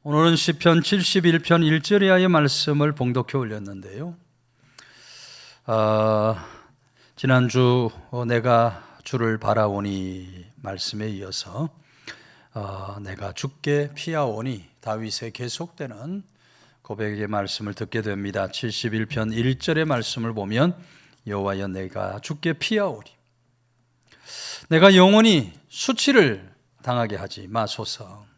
오늘은 시편 71편 1절이하의 말씀을 봉독해 올렸는데요. 지난주 내가 주를 바라오니 말씀에 이어서 내가 주께 피하오니 다윗의 계속되는 고백의 말씀을 듣게 됩니다. 71편 1절의 말씀을 보면 여호와여 내가 주께 피하오리, 내가 영원히 수치를 당하게 하지 마소서.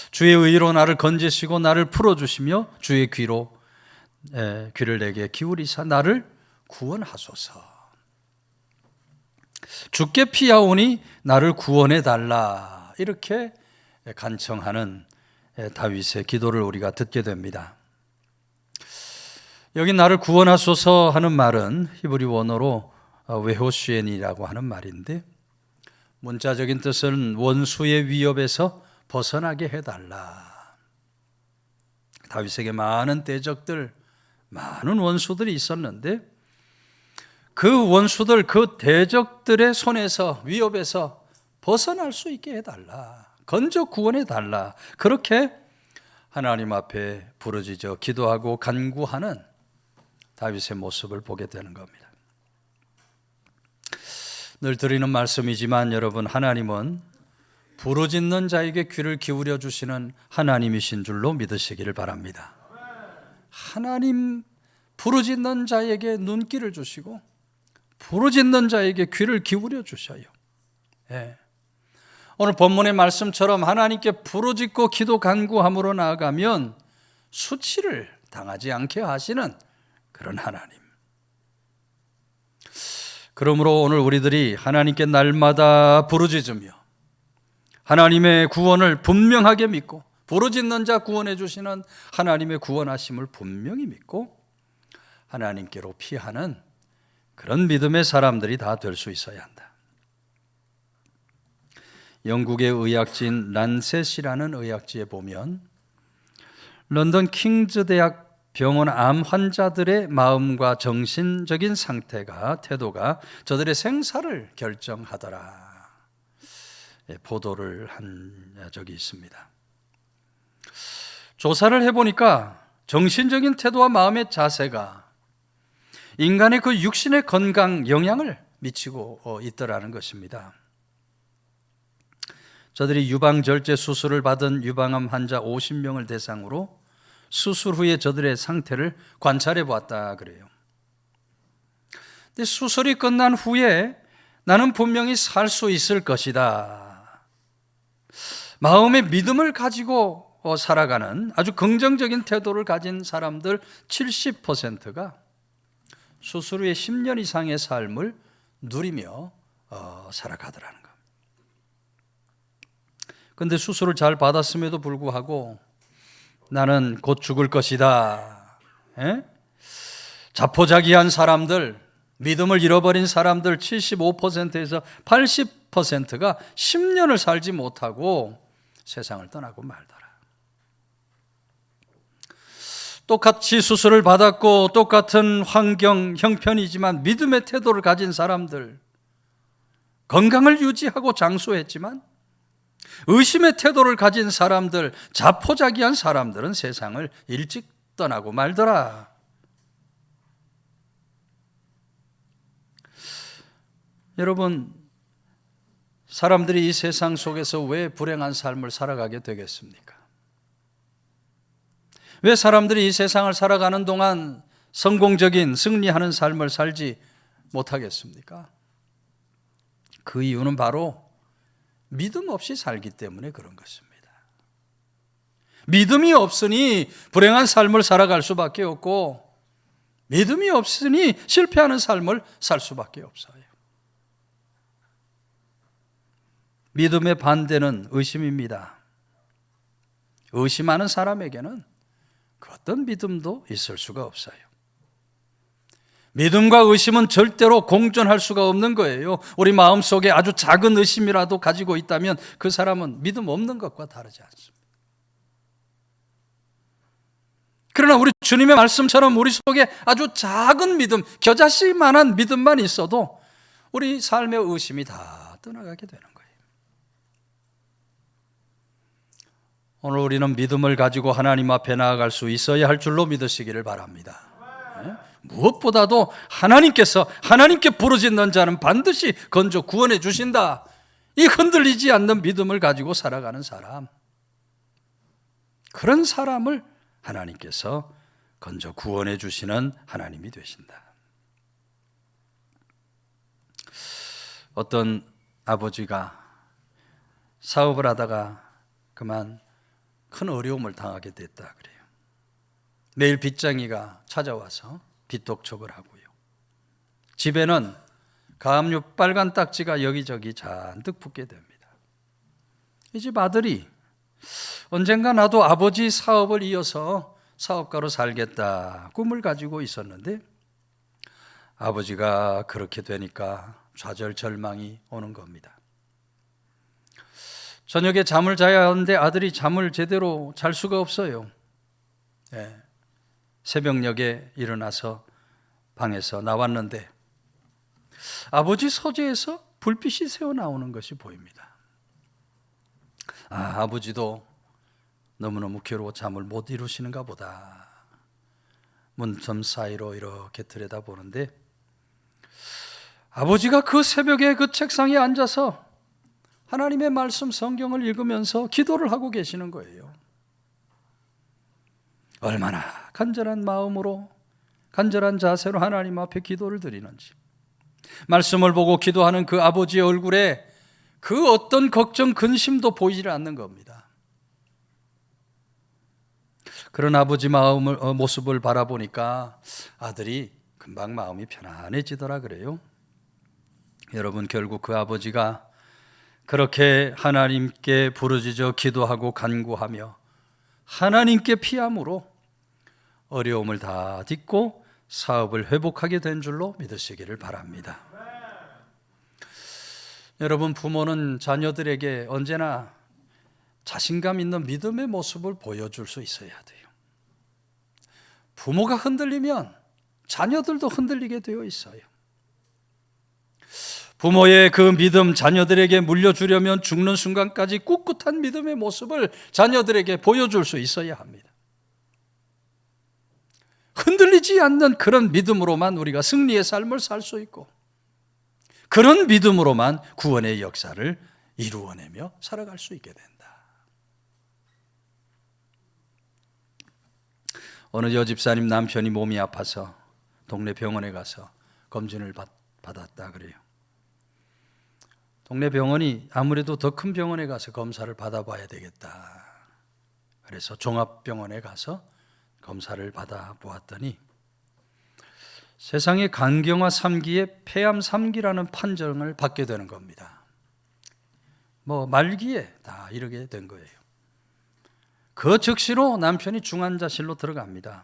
주의 의로 나를 건지시고 나를 풀어주시며 주의 귀를 내게 기울이사 나를 구원하소서. 주께 피하오니 나를 구원해 달라, 이렇게 간청하는 다윗의 기도를 우리가 듣게 됩니다. 여기 나를 구원하소서 하는 말은 히브리 원어로 웨호슈엔이라고 하는 말인데, 문자적인 뜻은 원수의 위협에서 벗어나게 해달라. 다윗에게 많은 대적들, 많은 원수들이 있었는데 그 원수들, 그 대적들의 손에서, 위협에서 벗어날 수 있게 해달라, 건져 구원해달라, 그렇게 하나님 앞에 부르짖어 기도하고 간구하는 다윗의 모습을 보게 되는 겁니다. 늘 드리는 말씀이지만 여러분, 하나님은 부르짖는 자에게 귀를 기울여 주시는 하나님이신 줄로 믿으시기를 바랍니다. 하나님 부르짖는 자에게 눈길을 주시고 부르짖는 자에게 귀를 기울여 주셔요. 오늘 본문의 말씀처럼 하나님께 부르짖고 기도 간구함으로 나아가면 수치를 당하지 않게 하시는 그런 하나님. 그러므로 오늘 우리들이 하나님께 날마다 부르짖으며 하나님의 구원을 분명하게 믿고, 부르짖는 자 구원해 주시는 하나님의 구원하심을 분명히 믿고 하나님께로 피하는 그런 믿음의 사람들이 다 될 수 있어야 한다. 영국의 의학지인 란셋이라는 의학지에 보면 런던 킹즈 대학 병원 암 환자들의 마음과 정신적인 상태가, 태도가 저들의 생사를 결정하더라, 보도를 한 적이 있습니다. 조사를 해보니까 정신적인 태도와 마음의 자세가 인간의 그 육신의 건강 영향을 미치고 있더라는 것입니다. 저들이 유방절제 수술을 받은 유방암 환자 50명을 대상으로 수술 후에 저들의 상태를 관찰해 보았다 그래요. 근데 수술이 끝난 후에 나는 분명히 살 수 있을 것이다, 마음의 믿음을 가지고 살아가는 아주 긍정적인 태도를 가진 사람들 70%가 수술 후에 10년 이상의 삶을 누리며 살아가더라는 겁니다. 그런데 수술을 잘 받았음에도 불구하고 나는 곧 죽을 것이다, 자포자기한 사람들, 믿음을 잃어버린 사람들 75%에서 80%가 10년을 살지 못하고 세상을 떠나고 말더라. 똑같이 수술을 받았고 똑같은 환경, 형편이지만 믿음의 태도를 가진 사람들, 건강을 유지하고 장수했지만 의심의 태도를 가진 사람들, 자포자기한 사람들은 세상을 일찍 떠나고 말더라. 여러분, 사람들이 이 세상 속에서 왜 불행한 삶을 살아가게 되겠습니까? 왜 사람들이 이 세상을 살아가는 동안 성공적인, 승리하는 삶을 살지 못하겠습니까? 그 이유는 바로 믿음 없이 살기 때문에 그런 것입니다. 믿음이 없으니 불행한 삶을 살아갈 수밖에 없고, 믿음이 없으니 실패하는 삶을 살 수밖에 없어요. 믿음의 반대는 의심입니다. 의심하는 사람에게는 그 어떤 믿음도 있을 수가 없어요. 믿음과 의심은 절대로 공존할 수가 없는 거예요. 우리 마음속에 아주 작은 의심이라도 가지고 있다면 그 사람은 믿음 없는 것과 다르지 않습니다. 그러나 우리 주님의 말씀처럼 우리 속에 아주 작은 믿음, 겨자씨만한 믿음만 있어도 우리 삶의 의심이 다 떠나가게 되는 거예요. 오늘 우리는 믿음을 가지고 하나님 앞에 나아갈 수 있어야 할 줄로 믿으시기를 바랍니다. 무엇보다도 하나님께 부르짖는 자는 반드시 건져 구원해 주신다. 이 흔들리지 않는 믿음을 가지고 살아가는 사람, 그런 사람을 하나님께서 건져 구원해 주시는 하나님이 되신다. 어떤 아버지가 사업을 하다가 그만 큰 어려움을 당하게 됐다 그래요. 매일 빚쟁이가 찾아와서 빚독촉을 하고요. 집에는 가압류 빨간 딱지가 여기저기 잔뜩 붙게 됩니다. 이 집 아들이 언젠가 나도 아버지 사업을 이어서 사업가로 살겠다 꿈을 가지고 있었는데 아버지가 그렇게 되니까 좌절절망이 오는 겁니다. 저녁에 잠을 자야 하는데 아들이 잠을 제대로 잘 수가 없어요. 새벽녘에 일어나서 방에서 나왔는데 아버지 서재에서 불빛이 새어나오는 것이 보입니다. 아버지도 너무너무 괴로워 잠을 못 이루시는가 보다. 문틈 사이로 이렇게 들여다보는데 아버지가 그 새벽에 그 책상에 앉아서 하나님의 말씀 성경을 읽으면서 기도를 하고 계시는 거예요. 얼마나 간절한 마음으로 간절한 자세로 하나님 앞에 기도를 드리는지, 말씀을 보고 기도하는 그 아버지의 얼굴에 그 어떤 걱정, 근심도 보이지 않는 겁니다. 그런 아버지 모습을 바라보니까 아들이 금방 마음이 편안해지더라 그래요. 여러분, 결국 그 아버지가 그렇게 하나님께 부르짖어 기도하고 간구하며 하나님께 피함으로 어려움을 다 딛고 사업을 회복하게 된 줄로 믿으시기를 바랍니다. 여러분, 부모는 자녀들에게 언제나 자신감 있는 믿음의 모습을 보여줄 수 있어야 돼요. 부모가 흔들리면 자녀들도 흔들리게 되어 있어요. 부모의 그 믿음 자녀들에게 물려주려면 죽는 순간까지 꿋꿋한 믿음의 모습을 자녀들에게 보여줄 수 있어야 합니다. 흔들리지 않는 그런 믿음으로만 우리가 승리의 삶을 살 수 있고, 그런 믿음으로만 구원의 역사를 이루어내며 살아갈 수 있게 된다. 어느 여집사님 남편이 몸이 아파서 동네 병원에 가서 검진을 받았다 그래요. 동네 병원이 아무래도 더 큰 병원에 가서 검사를 받아봐야 되겠다. 그래서 종합병원에 가서 검사를 받아보았더니 세상에 간경화 3기에 폐암 3기라는 판정을 받게 되는 겁니다. 말기에 다 이르게 된 거예요. 그 즉시로 남편이 중환자실로 들어갑니다.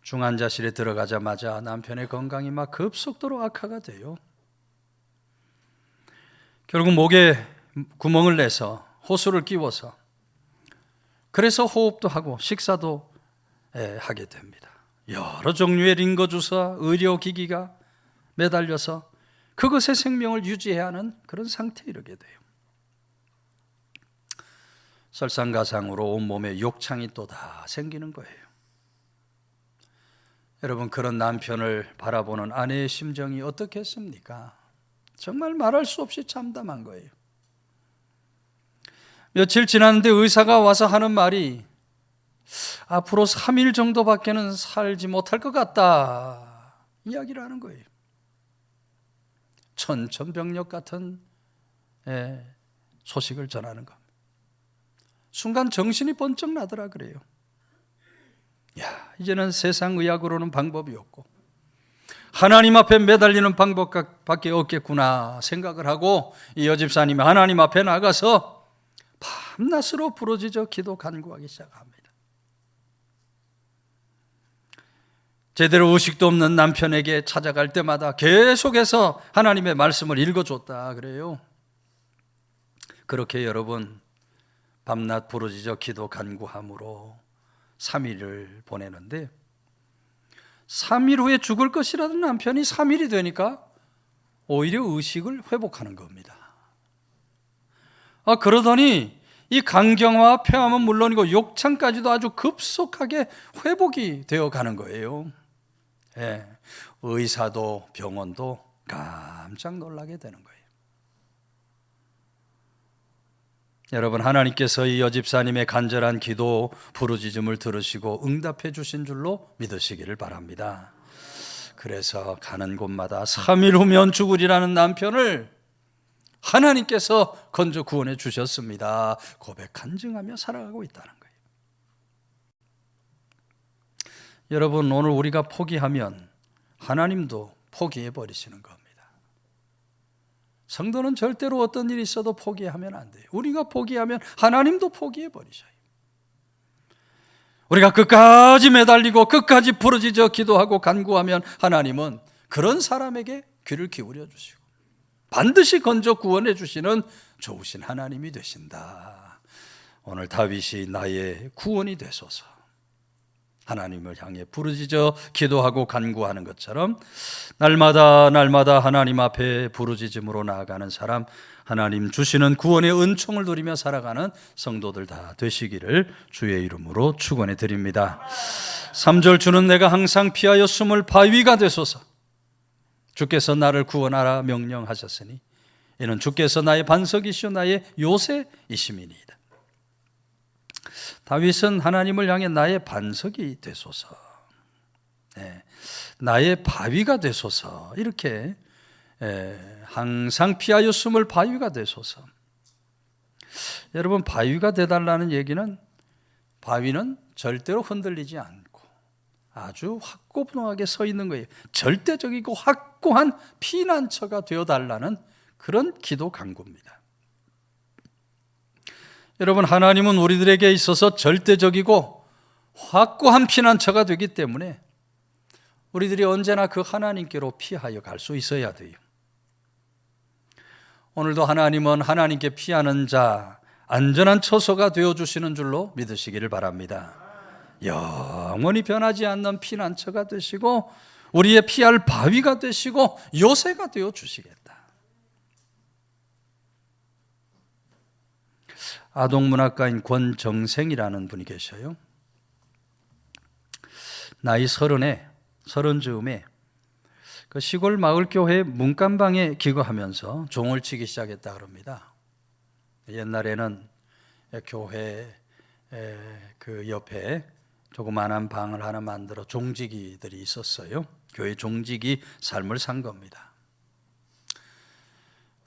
중환자실에 들어가자마자 남편의 건강이 막 급속도로 악화가 돼요. 결국 목에 구멍을 내서 호수를 끼워서, 그래서 호흡도 하고 식사도 하게 됩니다. 여러 종류의 링거주사, 의료기기가 매달려서 그것의 생명을 유지해야 하는 그런 상태에 이르게 돼요. 설상가상으로 온몸에 욕창이 또 다 생기는 거예요. 여러분, 그런 남편을 바라보는 아내의 심정이 어떻겠습니까? 정말 말할 수 없이 참담한 거예요. 며칠 지났는데 의사가 와서 하는 말이 앞으로 3일 정도밖에는 살지 못할 것 같다 이야기를 하는 거예요. 천천벽력 같은 소식을 전하는 겁니다. 순간 정신이 번쩍 나더라 그래요. 이제는 세상 의학으로는 방법이 없고 하나님 앞에 매달리는 방법밖에 없겠구나 생각을 하고 이 여집사님이 하나님 앞에 나가서 밤낮으로 부르짖어 기도 간구하기 시작합니다. 제대로 의식도 없는 남편에게 찾아갈 때마다 계속해서 하나님의 말씀을 읽어줬다 그래요. 그렇게 여러분, 밤낮 부르짖어 기도 간구함으로 3일을 보내는데 3일 후에 죽을 것이라던 남편이 3일이 되니까 오히려 의식을 회복하는 겁니다. 그러더니 이 간경화와 폐암은 물론이고 욕창까지도 아주 급속하게 회복이 되어 가는 거예요. 예, 의사도 병원도 깜짝 놀라게 되는 거예요. 여러분, 하나님께서 이 여집사님의 간절한 기도 부르짖음을 들으시고 응답해 주신 줄로 믿으시기를 바랍니다. 그래서 가는 곳마다 3일 후면 죽으리라는 남편을 하나님께서 건져 구원해 주셨습니다. 고백 간증하며 살아가고 있다는 거예요. 여러분, 오늘 우리가 포기하면 하나님도 포기해 버리시는 겁니다. 성도는 절대로 어떤 일이 있어도 포기하면 안 돼요. 우리가 포기하면 하나님도 포기해 버리셔요. 우리가 끝까지 매달리고 끝까지 부르짖어 기도하고 간구하면 하나님은 그런 사람에게 귀를 기울여 주시고 반드시 건져 구원해 주시는 좋으신 하나님이 되신다. 오늘 다윗이 나의 구원이 되소서, 하나님을 향해 부르짖어 기도하고 간구하는 것처럼 날마다 하나님 앞에 부르짖음으로 나아가는 사람, 하나님 주시는 구원의 은총을 누리며 살아가는 성도들 다 되시기를 주의 이름으로 축원해 드립니다. 3절, 주는 내가 항상 피하여 숨을 바위가 되소서. 주께서 나를 구원하라 명령하셨으니 이는 주께서 나의 반석이시오 나의 요새이심이니이다. 다윗은 하나님을 향해 나의 반석이 되소서, 나의 바위가 되소서, 이렇게 항상 피하여 숨을 바위가 되소서. 여러분, 바위가 되달라는 얘기는 바위는 절대로 흔들리지 않고 아주 확고부동하게 서 있는 거예요. 절대적이고 확고한 피난처가 되어달라는 그런 기도 간구입니다. 여러분, 하나님은 우리들에게 있어서 절대적이고 확고한 피난처가 되기 때문에 우리들이 언제나 그 하나님께로 피하여 갈 수 있어야 돼요. 오늘도 하나님은 하나님께 피하는 자 안전한 처소가 되어주시는 줄로 믿으시기를 바랍니다. 영원히 변하지 않는 피난처가 되시고 우리의 피할 바위가 되시고 요새가 되어주시겠다. 아동문학가인 권정생이라는 분이 계셔요. 나이 30즈음에 그 시골 마을교회 문간방에 기거하면서 종을 치기 시작했다 그럽니다. 옛날에는 교회 그 옆에 조그마한 방을 하나 만들어 종지기들이 있었어요. 교회 종지기 삶을 산 겁니다.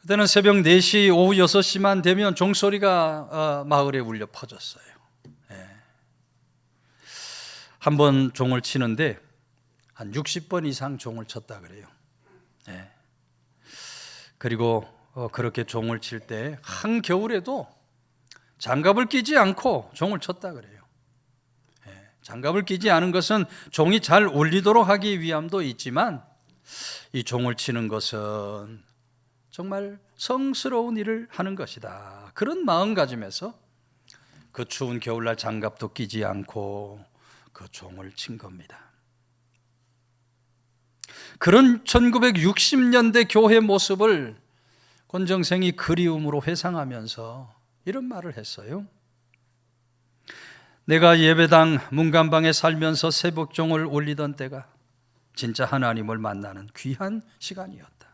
그때는 새벽 4시, 오후 6시만 되면 종소리가 마을에 울려 퍼졌어요. 한 번 종을 치는데 한 60번 이상 종을 쳤다 그래요. 그리고 그렇게 종을 칠 때 한겨울에도 장갑을 끼지 않고 종을 쳤다 그래요. 장갑을 끼지 않은 것은 종이 잘 울리도록 하기 위함도 있지만 이 종을 치는 것은 정말 성스러운 일을 하는 것이다. 그런 마음가짐에서 그 추운 겨울날 장갑도 끼지 않고 그 종을 친 겁니다. 그런 1960년대 교회 모습을 권정생이 그리움으로 회상하면서 이런 말을 했어요. 내가 예배당 문간방에 살면서 새벽종을 울리던 때가 진짜 하나님을 만나는 귀한 시간이었다.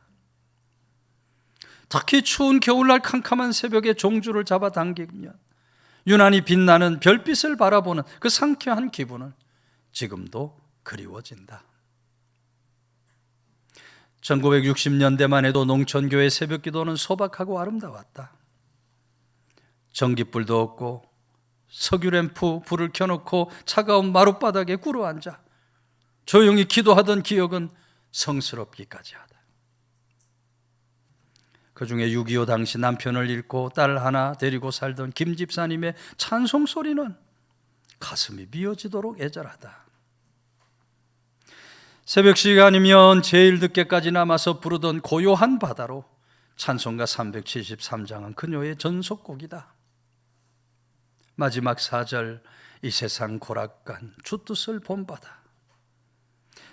특히 추운 겨울날 캄캄한 새벽에 종주를 잡아당기면 유난히 빛나는 별빛을 바라보는 그 상쾌한 기분은 지금도 그리워진다. 1960년대만 해도 농촌교회 새벽기도는 소박하고 아름다웠다. 전깃불도 없고 석유램프 불을 켜놓고 차가운 마룻바닥에 꿇어앉아 조용히 기도하던 기억은 성스럽기까지 하다. 그 중에 6.25 당시 남편을 잃고 딸 하나 데리고 살던 김 집사님의 찬송 소리는 가슴이 미어지도록 애절하다. 새벽 시간이면 제일 늦게까지 남아서 부르던 고요한 바다로 찬송가 373장은 그녀의 전속곡이다. 마지막 4절, 이 세상 고락간 주 뜻을 본받아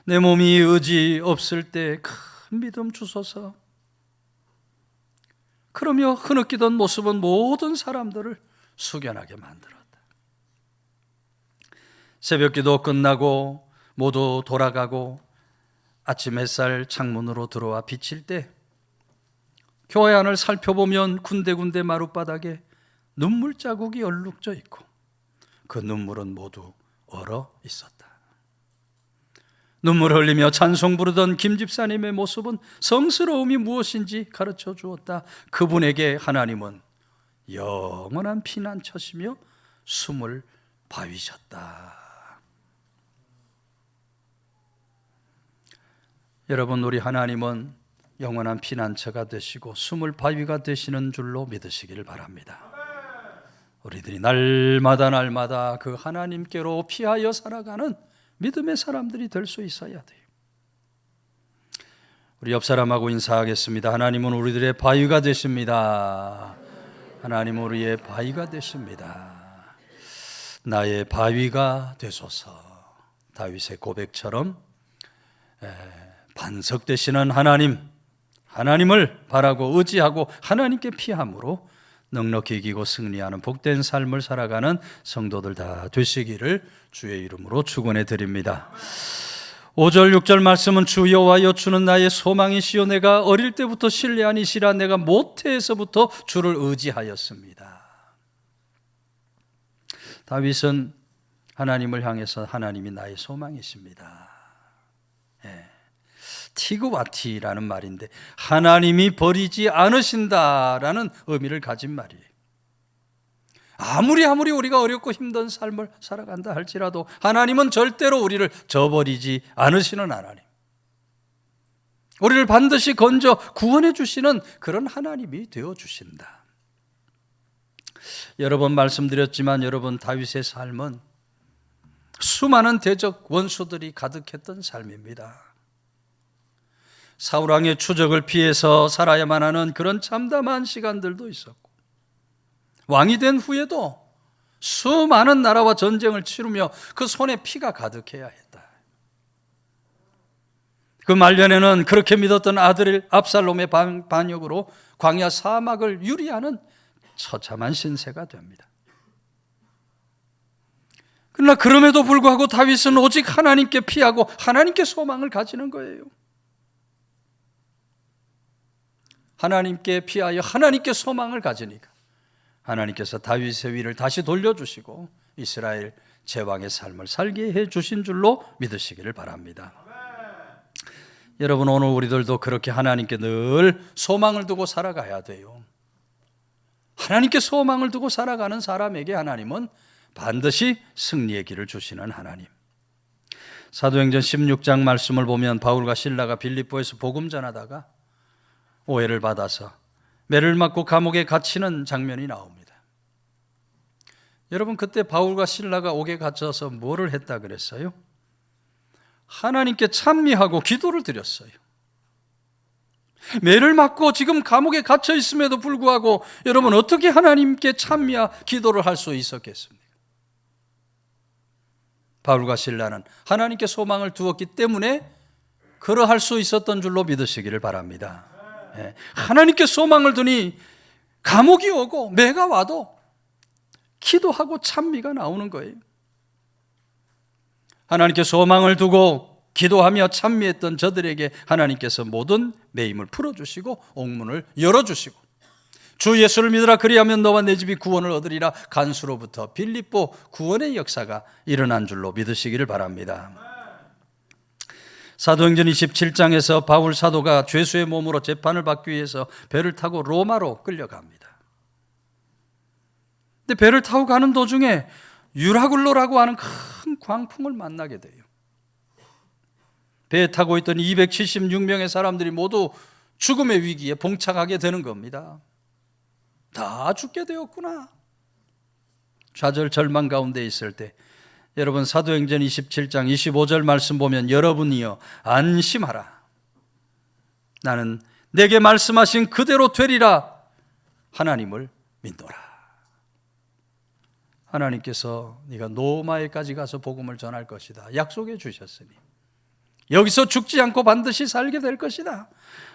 내 몸이 의지 없을 때 큰 믿음 주소서. 그러며 흐느끼던 모습은 모든 사람들을 숙연하게 만들었다. 새벽기도 끝나고 모두 돌아가고 아침 햇살 창문으로 들어와 비칠 때 교회 안을 살펴보면 군데군데 마룻바닥에 눈물 자국이 얼룩져 있고 그 눈물은 모두 얼어 있었다. 눈물 흘리며 찬송 부르던 김 집사님의 모습은 성스러움이 무엇인지 가르쳐 주었다. 그분에게 하나님은 영원한 피난처시며 숨을 바위셨다. 여러분, 우리 하나님은 영원한 피난처가 되시고 숨을 바위가 되시는 줄로 믿으시기를 바랍니다. 우리들이 날마다 그 하나님께로 피하여 살아가는 믿음의 사람들이 될 수 있어야 돼요. 우리 옆 사람하고 인사하겠습니다. 하나님은 우리들의 바위가 되십니다. 하나님은 우리의 바위가 되십니다. 나의 바위가 되소서. 다윗의 고백처럼 반석 되시는 하나님을 바라고 의지하고 하나님께 피함으로 넉넉히 이기고 승리하는 복된 삶을 살아가는 성도들 다 되시기를 주의 이름으로 축원해 드립니다. 5절 6절 말씀은 주 여호와여 주는 나의 소망이시요 내가 어릴 때부터 신뢰하니시라 내가 모태에서부터 주를 의지하였습니다. 다윗은 하나님을 향해서 하나님이 나의 소망이십니다. 티그와티라는 말인데 하나님이 버리지 않으신다라는 의미를 가진 말이에요. 아무리 우리가 어렵고 힘든 삶을 살아간다 할지라도 하나님은 절대로 우리를 저버리지 않으시는 하나님, 우리를 반드시 건져 구원해 주시는 그런 하나님이 되어주신다. 여러 번 말씀드렸지만 여러분, 다윗의 삶은 수많은 대적 원수들이 가득했던 삶입니다. 사울왕의 추적을 피해서 살아야만 하는 그런 참담한 시간들도 있었고, 왕이 된 후에도 수많은 나라와 전쟁을 치르며 그 손에 피가 가득해야 했다. 그 말년에는 그렇게 믿었던 아들 압살롬의 반역으로 광야 사막을 유리하는 처참한 신세가 됩니다. 그러나 그럼에도 불구하고 다윗은 오직 하나님께 피하고 하나님께 소망을 가지는 거예요. 하나님께 피하여 하나님께 소망을 가지니까 하나님께서 다윗의 위를 다시 돌려주시고 이스라엘 제왕의 삶을 살게 해주신 줄로 믿으시기를 바랍니다. 여러분, 오늘 우리들도 그렇게 하나님께 늘 소망을 두고 살아가야 돼요. 하나님께 소망을 두고 살아가는 사람에게 하나님은 반드시 승리의 길을 주시는 하나님. 사도행전 16장 말씀을 보면 바울과 실라가 빌립보에서 복음 전하다가 오해를 받아서 매를 맞고 감옥에 갇히는 장면이 나옵니다. 여러분, 그때 바울과 실라가 옥에 갇혀서 뭐를 했다 그랬어요? 하나님께 찬미하고 기도를 드렸어요. 매를 맞고 지금 감옥에 갇혀 있음에도 불구하고 여러분, 어떻게 하나님께 찬미와 기도를 할 수 있었겠습니까? 바울과 실라는 하나님께 소망을 두었기 때문에 그러할 수 있었던 줄로 믿으시기를 바랍니다. 하나님께 소망을 두니 감옥이 오고 매가 와도 기도하고 찬미가 나오는 거예요. 하나님께 소망을 두고 기도하며 찬미했던 저들에게 하나님께서 모든 매임을 풀어주시고 옥문을 열어주시고 주 예수를 믿으라 그리하면 너와 내 집이 구원을 얻으리라 간수로부터 빌립보 구원의 역사가 일어난 줄로 믿으시기를 바랍니다. 사도행전 27장에서 바울 사도가 죄수의 몸으로 재판을 받기 위해서 배를 타고 로마로 끌려갑니다. 근데 배를 타고 가는 도중에 유라굴로라고 하는 큰 광풍을 만나게 돼요. 배에 타고 있던 276명의 사람들이 모두 죽음의 위기에 봉착하게 되는 겁니다. 다 죽게 되었구나. 좌절 절망 가운데 있을 때 여러분, 사도행전 27장 25절 말씀 보면 여러분이여 안심하라. 나는 내게 말씀하신 그대로 되리라. 하나님을 믿노라. 하나님께서 네가 노마에까지 가서 복음을 전할 것이다 약속해 주셨으니 여기서 죽지 않고 반드시 살게 될 것이다.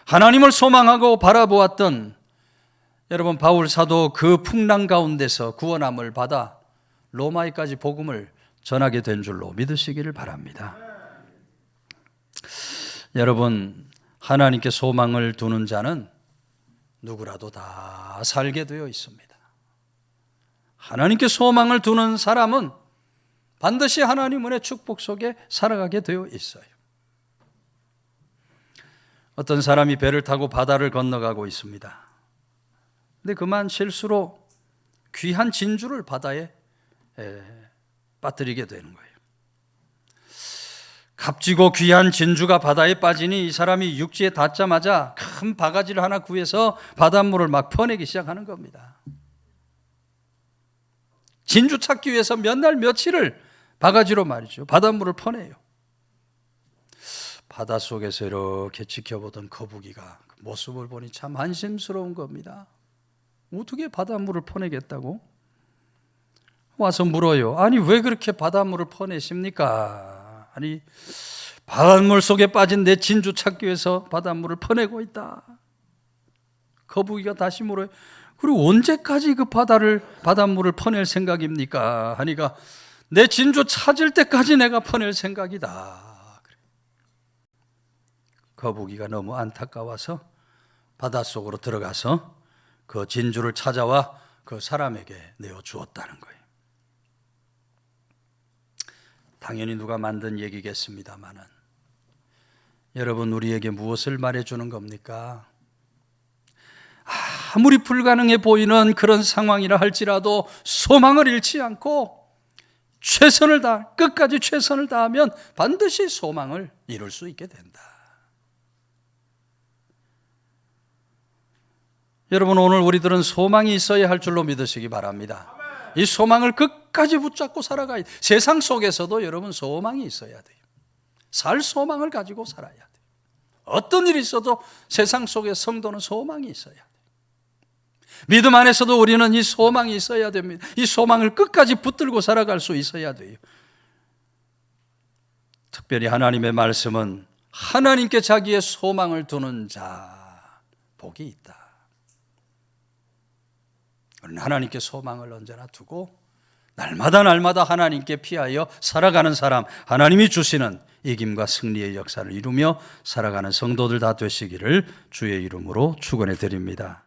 하나님을 소망하고 바라보았던 여러분, 바울 사도 그 풍랑 가운데서 구원함을 받아 로마에까지 복음을 전하게 된 줄로 믿으시기를 바랍니다. 여러분, 하나님께 소망을 두는 자는 누구라도 다 살게 되어 있습니다. 하나님께 소망을 두는 사람은 반드시 하나님 은혜 축복 속에 살아가게 되어 있어요. 어떤 사람이 배를 타고 바다를 건너가고 있습니다. 근데 그만 실수로 귀한 진주를 바다에 빠뜨리게 되는 거예요. 값지고 귀한 진주가 바다에 빠지니 이 사람이 육지에 닿자마자 큰 바가지를 하나 구해서 바닷물을 막 퍼내기 시작하는 겁니다. 진주 찾기 위해서 몇 날 며칠을 바가지로 말이죠, 바닷물을 퍼내요. 바닷속에서 이렇게 지켜보던 거북이가 그 모습을 보니 참 한심스러운 겁니다. 어떻게 바닷물을 퍼내겠다고? 와서 물어요. 아니, 왜 그렇게 바닷물을 퍼내십니까? 아니, 바닷물 속에 빠진 내 진주 찾기 위해서 바닷물을 퍼내고 있다. 거북이가 다시 물어요. 그리고 언제까지 그 바닷물을 퍼낼 생각입니까? 하니까 내 진주 찾을 때까지 내가 퍼낼 생각이다. 거북이가 너무 안타까워서 바닷속으로 들어가서 그 진주를 찾아와 그 사람에게 내어 주었다는 거예요. 당연히 누가 만든 얘기겠습니다만은, 여러분, 우리에게 무엇을 말해주는 겁니까? 아무리 불가능해 보이는 그런 상황이라 할지라도 소망을 잃지 않고 끝까지 최선을 다하면 반드시 소망을 이룰 수 있게 된다. 여러분, 오늘 우리들은 소망이 있어야 할 줄로 믿으시기 바랍니다. 이 소망을 끝까지 붙잡고 살아가야 돼요. 세상 속에서도 여러분 소망이 있어야 돼요. 살 소망을 가지고 살아야 돼요. 어떤 일이 있어도 세상 속에 성도는 소망이 있어야 돼요. 믿음 안에서도 우리는 이 소망이 있어야 됩니다. 이 소망을 끝까지 붙들고 살아갈 수 있어야 돼요. 특별히 하나님의 말씀은 하나님께 자기의 소망을 두는 자 복이 있다. 하나님께 소망을 언제나 두고 날마다 하나님께 피하여 살아가는 사람, 하나님이 주시는 이김과 승리의 역사를 이루며 살아가는 성도들 다 되시기를 주의 이름으로 축원해 드립니다.